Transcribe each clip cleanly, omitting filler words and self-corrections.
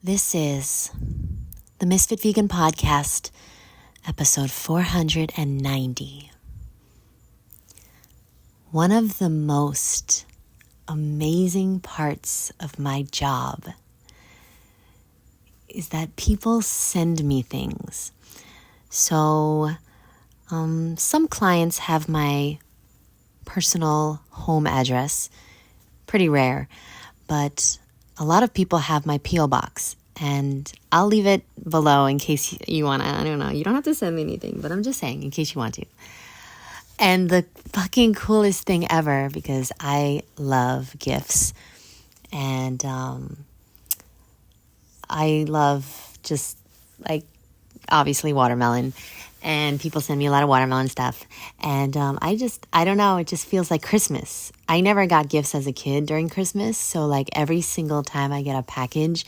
This is the Ms.FitVegan podcast, episode 490. One of the most amazing parts of my job is that people send me things. So, some clients have my personal home address, pretty rare, but a lot of people have my P.O. box, and I'll leave it below in case you want to, I don't know, you don't have to send me anything, but I'm just saying in case you want to. And the fucking coolest thing ever, because I love gifts, and I love just like obviously watermelon, and people send me a lot of watermelon stuff. And I don't know, it just feels like Christmas. I never got gifts as a kid during Christmas. So like every single time I get a package,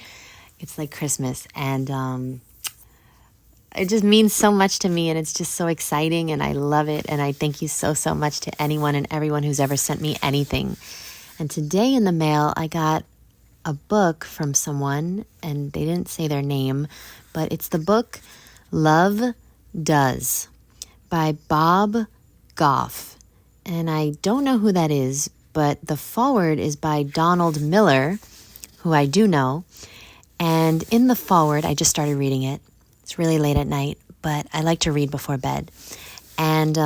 it's like Christmas. And it just means so much to me, and it's just so exciting, and I love it. And I thank you so much to anyone and everyone who's ever sent me anything. And today in the mail, I got a book from someone, and they didn't say their name, but it's the book Love Does by Bob Goff. And I don't know who that is, but the foreword is by Donald Miller, who I do know. And in the foreword, I just started reading it. It's really late at night, but I like to read before bed. And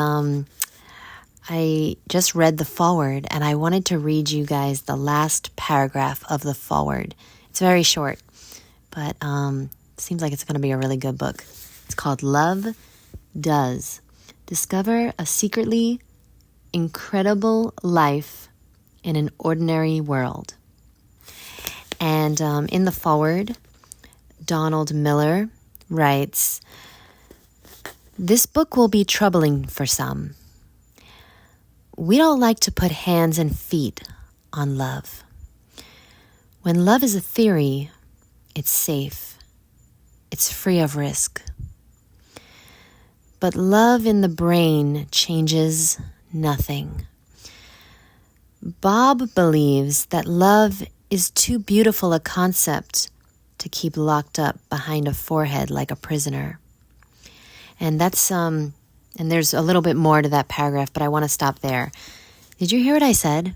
I just read the foreword, and I wanted to read you guys the last paragraph of the foreword. It's very short, but seems like it's going to be a really good book. It's called Love Does. Discover a secretly incredible life in an ordinary world. And in the foreword, Donald Miller writes, "This book will be troubling for some. We don't like to put hands and feet on love. When love is a theory, it's safe. It's free of risk. But love in the brain changes nothing. Bob believes that love is too beautiful a concept to keep locked up behind a forehead like a prisoner." And that's, and there's a little bit more to that paragraph, but I want to stop there. Did you hear what I said?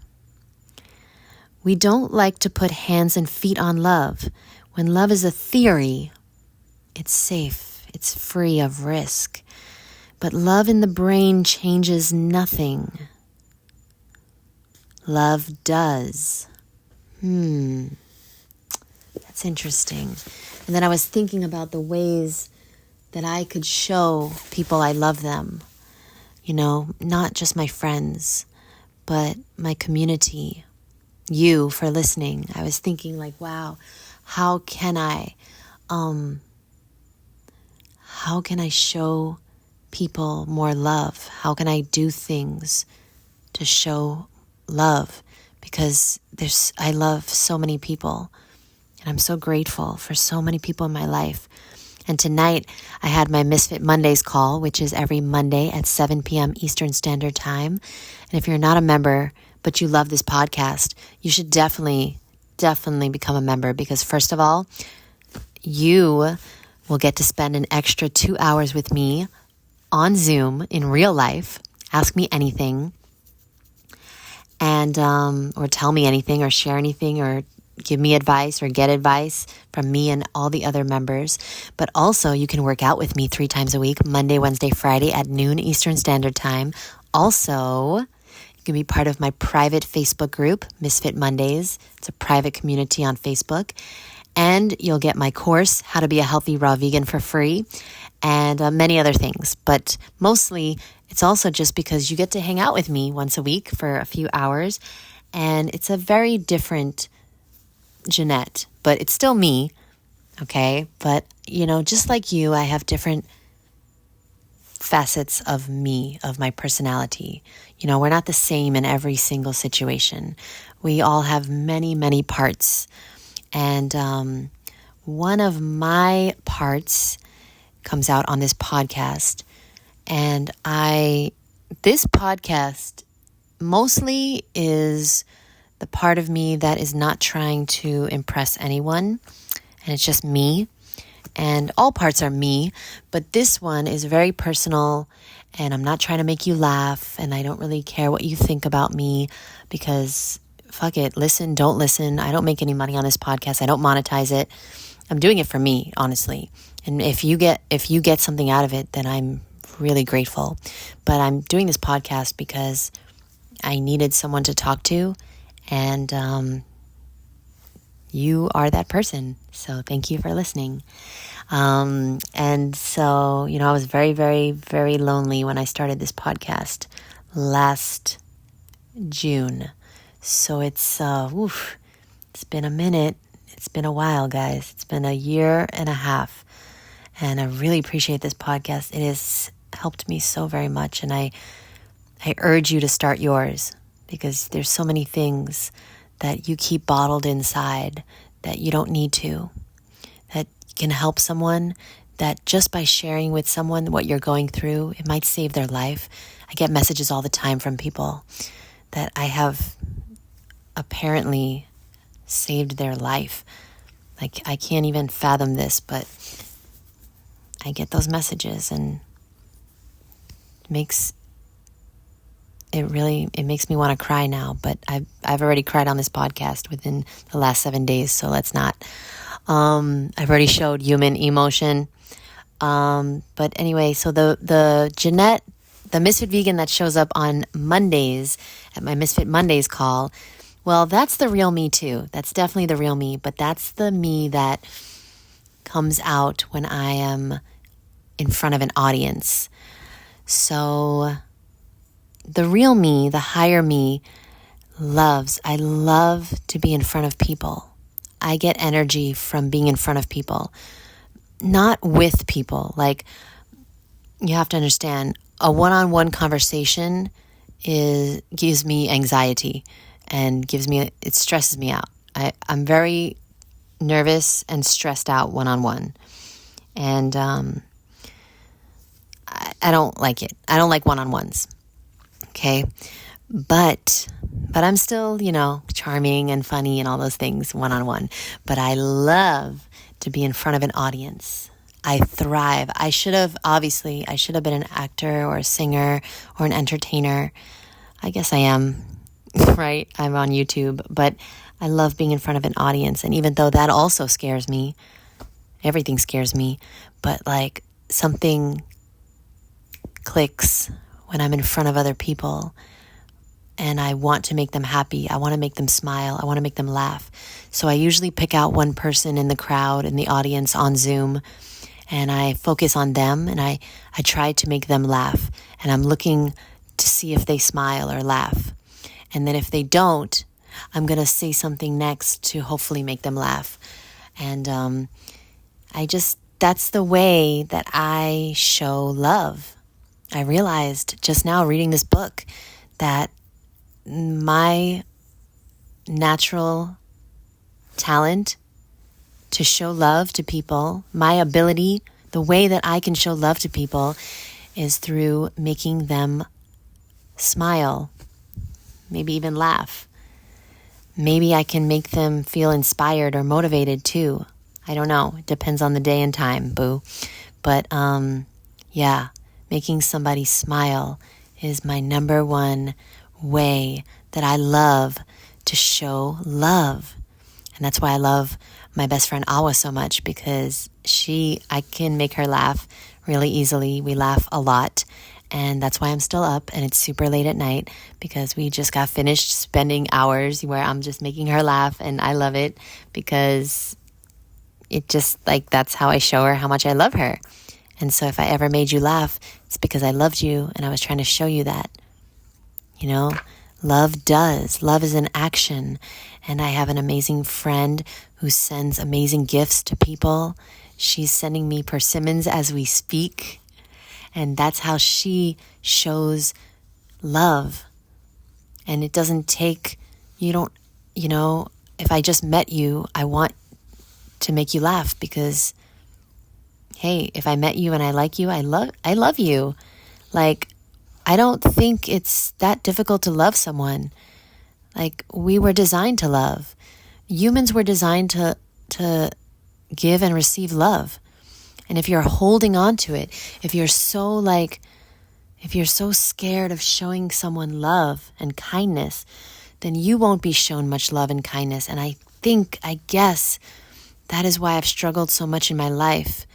We don't like to put hands and feet on love. When love is a theory, it's safe, it's free of risk. But love in the brain changes nothing. Love does. That's interesting. And then I was thinking about the ways that I could show people I love them. You know, not just my friends, but my community. You for listening. I was thinking like, wow, how can I show people more love? How can I do things to show love? Because I love so many people, and I'm so grateful for so many people in my life. And tonight I had my Misfit Mondays call, which is every Monday at 7 p.m. Eastern Standard Time. And if you're not a member, but you love this podcast, you should definitely become a member, because first of all, you will get to spend an extra 2 hours with me on Zoom in real life. Ask me anything, and or tell me anything, or share anything, or give me advice, or get advice from me and all the other members. But also, you can work out with me 3 times a week, Monday, Wednesday, Friday at noon Eastern Standard Time. Also, you can be part of my private Facebook group, Misfit Mondays. It's a private community on Facebook. And you'll get my course, How to Be a Healthy Raw Vegan, for free, and many other things. But mostly, it's also just because you get to hang out with me once a week for a few hours. And it's a very different Jeannette, but it's still me, okay? But, you know, just like you, I have different facets of me, of my personality. You know, we're not the same in every single situation. We all have many parts. And one of my parts comes out on this podcast. And this podcast mostly is the part of me that is not trying to impress anyone and it's just me, and all parts are me, but this one is very personal, and I'm not trying to make you laugh, and I don't really care what you think about me, because fuck it, listen, don't listen. I don't make any money on this podcast. I don't monetize it. I'm doing it for me, honestly. And if you get something out of it, then I'm really grateful. But I'm doing this podcast because I needed someone to talk to, and you are that person. So thank you for listening. And so, I was very, very, very lonely when I started this podcast last June. So it's been a minute. It's been a while, guys. It's been a year and a half. And I really appreciate this podcast. It has helped me so very much. And I urge you to start yours, because there's so many things that you keep bottled inside that you don't need to, that can help someone, that just by sharing with someone what you're going through, it might save their life. I get messages all the time from people that I have apparently saved their life. Like, I can't even fathom this, but I get those messages, and it makes me want to cry now, but I've already cried on this podcast within the last 7 days, so let's not. I've already showed human emotion. But anyway, so the Jeannette, the Misfit Vegan that shows up on Mondays at my Misfit Mondays call, well, that's the real me too. That's definitely the real me, but that's the me that comes out when I am in front of an audience. So the real me, the higher me, I love to be in front of people. I get energy from being in front of people, not with people. Like, you have to understand, a one-on-one conversation gives me anxiety and it stresses me out. I'm very nervous and stressed out one-on-one. And I don't like it. I don't like one-on-ones. Okay? But I'm still, charming and funny and all those things one-on-one. But I love to be in front of an audience. I thrive. I should have been an actor or a singer or an entertainer. I guess I am, right? I'm on YouTube, but I love being in front of an audience. And even though that also scares me, everything scares me, but like something clicks when I'm in front of other people. And I want to make them happy. I want to make them smile. I want to make them laugh. So I usually pick out one person in the crowd, in the audience on Zoom, and I focus on them, and I try to make them laugh. And I'm looking to see if they smile or laugh. And then if they don't, I'm going to say something next to hopefully make them laugh. And that's the way that I show love. I realized just now reading this book that my natural talent to show love to people, my ability, the way that I can show love to people is through making them smile, maybe even laugh. Maybe I can make them feel inspired or motivated too. I don't know. It depends on the day and time, boo. But making somebody smile is my number one way that I love to show love. And that's why I love my best friend Awa so much, because I can make her laugh really easily. We laugh a lot, and that's why I'm still up, and it's super late at night, because we just got finished spending hours where I'm just making her laugh, and I love it, because it just, that's how I show her how much I love her. And so if I ever made you laugh, it's because I loved you, and I was trying to show you that. Love does. Love is an action. And I have an amazing friend who sends amazing gifts to people. She's sending me persimmons as we speak. And that's how she shows love. And it doesn't take, if I just met you, I want to make you laugh, because, hey, if I met you and I like you, I love you. I don't think it's that difficult to love someone. We were designed to love. Humans were designed to give and receive love. And if you're holding on to it, if you're so scared of showing someone love and kindness, then you won't be shown much love and kindness. And I guess that is why I've struggled so much in my life,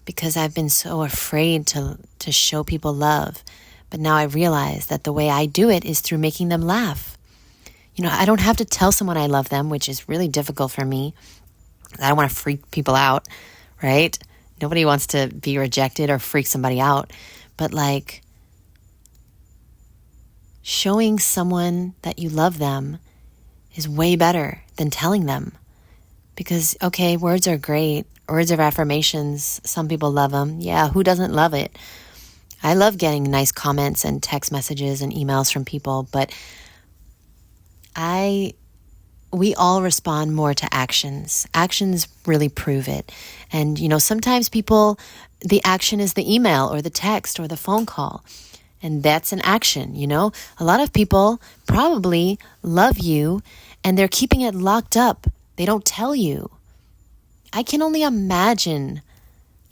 because I've been so afraid to show people love. But now I realize that the way I do it is through making them laugh. I don't have to tell someone I love them, which is really difficult for me. I don't want to freak people out, right? Nobody wants to be rejected or freak somebody out. But showing someone that you love them is way better than telling them. Because, okay, words are great. Words of affirmations, some people love them. Yeah, who doesn't love it? I love getting nice comments and text messages and emails from people, but we all respond more to actions. Actions really prove it. And, sometimes the action is the email or the text or the phone call. And that's an action, A lot of people probably love you and they're keeping it locked up. They don't tell you. I can only imagine,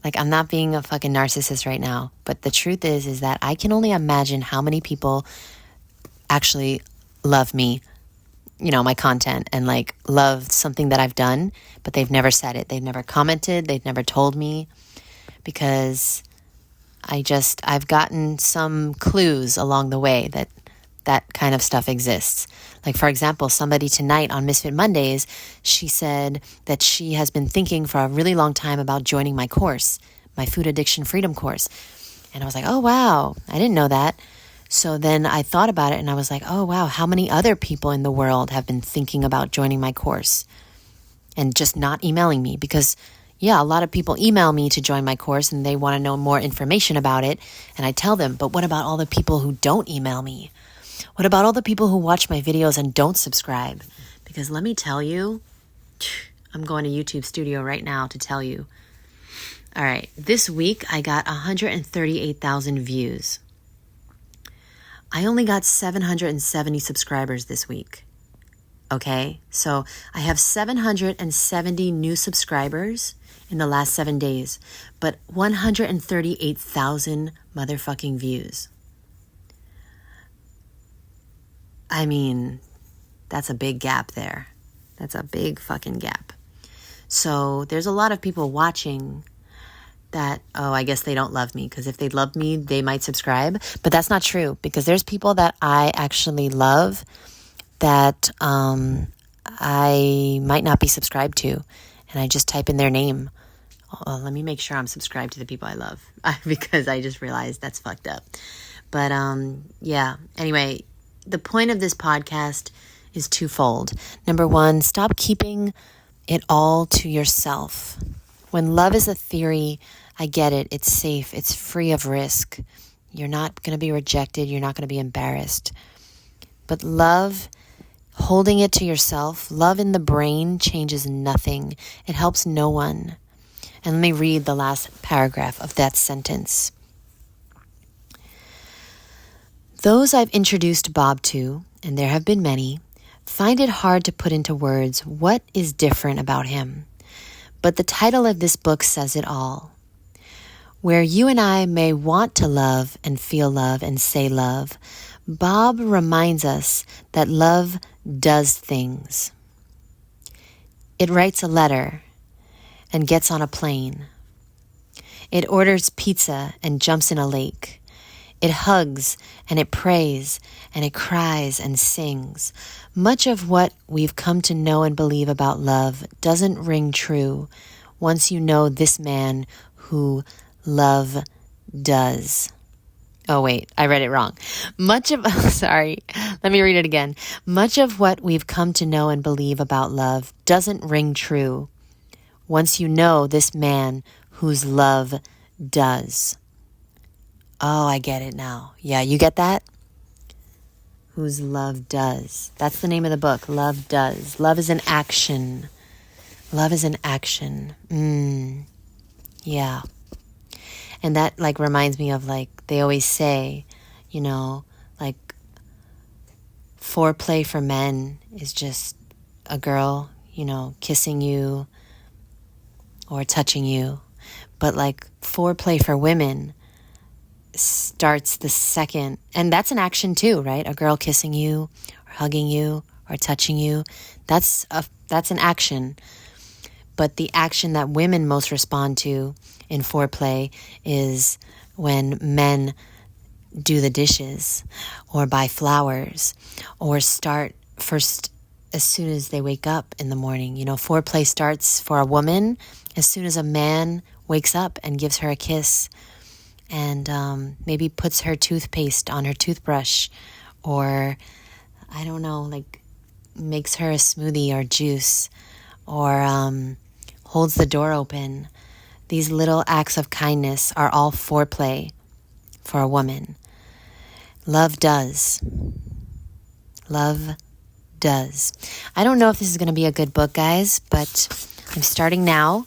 I'm not being a fucking narcissist right now, but the truth is that I can only imagine how many people actually love me, my content, and love something that I've done, but they've never said it. They've never commented. They've never told me, because I've gotten some clues along the way that kind of stuff exists. For example, somebody tonight on Misfit Mondays, she said that she has been thinking for a really long time about joining my course, my Food Addiction Freedom course. And I was like, oh, wow, I didn't know that. So then I thought about it and I was like, oh, wow, how many other people in the world have been thinking about joining my course and just not emailing me? Because, yeah, a lot of people email me to join my course and they want to know more information about it. And I tell them, but what about all the people who don't email me? What about all the people who watch my videos and don't subscribe? Because let me tell you, I'm going to YouTube Studio right now to tell you. All right, this week I got 138,000 views. I only got 770 subscribers this week. Okay, so I have 770 new subscribers in the last 7 days, but 138,000 motherfucking views. I mean, that's a big gap there. That's a big fucking gap. So there's a lot of people watching that, I guess they don't love me, because if they loved me, they might subscribe. But that's not true, because there's people that I actually love that I might not be subscribed to. And I just type in their name. Let me make sure I'm subscribed to the people I love, because I just realized that's fucked up. But yeah, anyway, the point of this podcast is twofold. Number one, stop keeping it all to yourself. When love is a theory, I get it. It's safe. It's free of risk. You're not going to be rejected. You're not going to be embarrassed. But love, holding it to yourself, love in the brain changes nothing. It helps no one. And let me read the last paragraph of that sentence. Those I've introduced Bob to, and there have been many, find it hard to put into words what is different about him. But the title of this book says it all. Where you and I may want to love and feel love and say love, Bob reminds us that love does things. It writes a letter and gets on a plane. It orders pizza and jumps in a lake. It hugs and it prays and it cries and sings. Much of what we've come to know and believe about love doesn't ring true once you know this man who love does. Oh, wait, I read it wrong. Sorry, let me read it again. Much of what we've come to know and believe about love doesn't ring true once you know this man whose love does. Oh, I get it now. Yeah, you get that? Whose love does. That's the name of the book. Love does. Love is an action. Love is an action. Yeah. And that reminds me of they always say, foreplay for men is just a girl, kissing you or touching you. But like foreplay for women starts the second, and that's an action too, right? A girl kissing you or hugging you or touching you. That's an action. But the action that women most respond to in foreplay is when men do the dishes or buy flowers or start first as soon as they wake up in the morning. You know, foreplay starts for a woman as soon as a man wakes up and gives her a kiss and maybe puts her toothpaste on her toothbrush, or I don't know, like makes her a smoothie or juice, or holds the door open. These little acts of kindness are all foreplay for a woman. Love does. Love does. I don't know if this is going to be a good book, guys, but I'm starting now.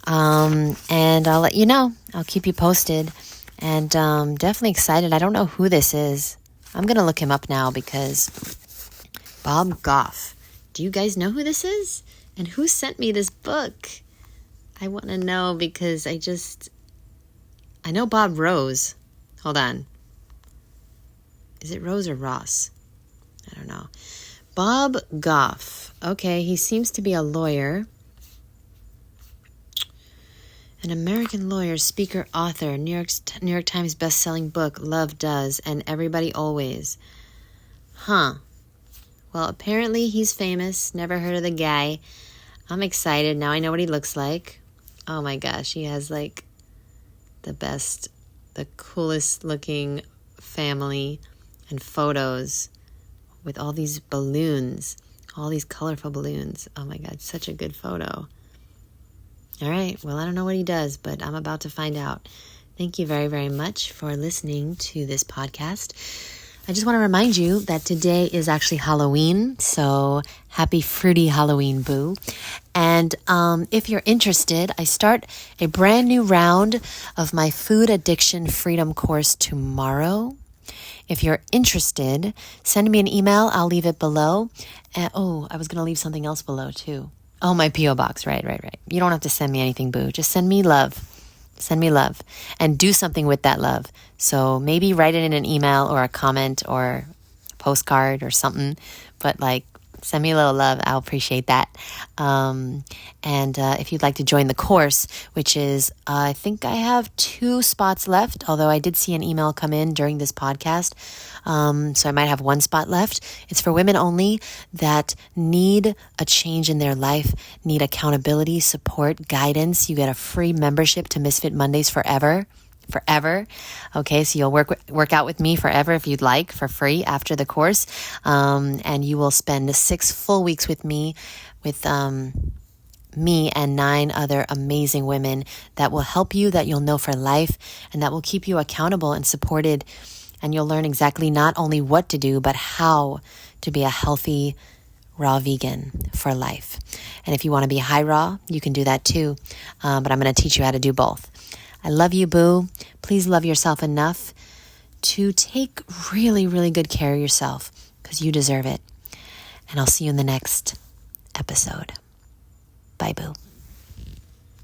And I'll let you know. I'll keep you posted. And definitely excited. I don't know who this is. I'm going to look him up now because Bob Goff. Do you guys know who this is? And who sent me this book? I want to know because I know Bob Rose. Hold on. Is it Rose or Ross? I don't know. Bob Goff. Okay, he seems to be a lawyer. An American lawyer, speaker, author, New York Times best-selling book, Love Does, and Everybody Always. Huh. Well, apparently he's famous. Never heard of the guy. I'm excited. Now I know what he looks like. Oh my gosh, he has like the coolest looking family and photos with all these balloons, all these colorful balloons. Oh my God, such a good photo. All right, well, I don't know what he does, but I'm about to find out. Thank you very, very much for listening to this podcast. I just want to remind you that today is actually Halloween, so happy fruity Halloween, boo. And if you're interested, I start a brand new round of my food addiction freedom course tomorrow. If you're interested, send me an email. I'll leave it below. And, I was going to leave something else below too. Oh, my P.O. box. Right. You don't have to send me anything, boo. Just send me love. Send me love. And do something with that love. So maybe write it in an email or a comment or a postcard or something. But send me a little love. I'll appreciate that. And if you'd like to join the course, which is, I think I have 2 spots left, although I did see an email come in during this podcast. So I might have 1 spot left. It's for women only that need a change in their life, need accountability, support, guidance. You get a free membership to Misfit Mondays forever. Okay, so you'll work out with me forever if you'd like, for free after the course. And you will spend 6 full weeks with me and 9 other amazing women that will help you, that you'll know for life, and that will keep you accountable and supported. And you'll learn exactly not only what to do, but how to be a healthy, raw vegan for life. And if you want to be high raw, you can do that too. But I'm going to teach you how to do both. I love you, boo. Please love yourself enough to take really, really good care of yourself because you deserve it. And I'll see you in the next episode. Bye, boo.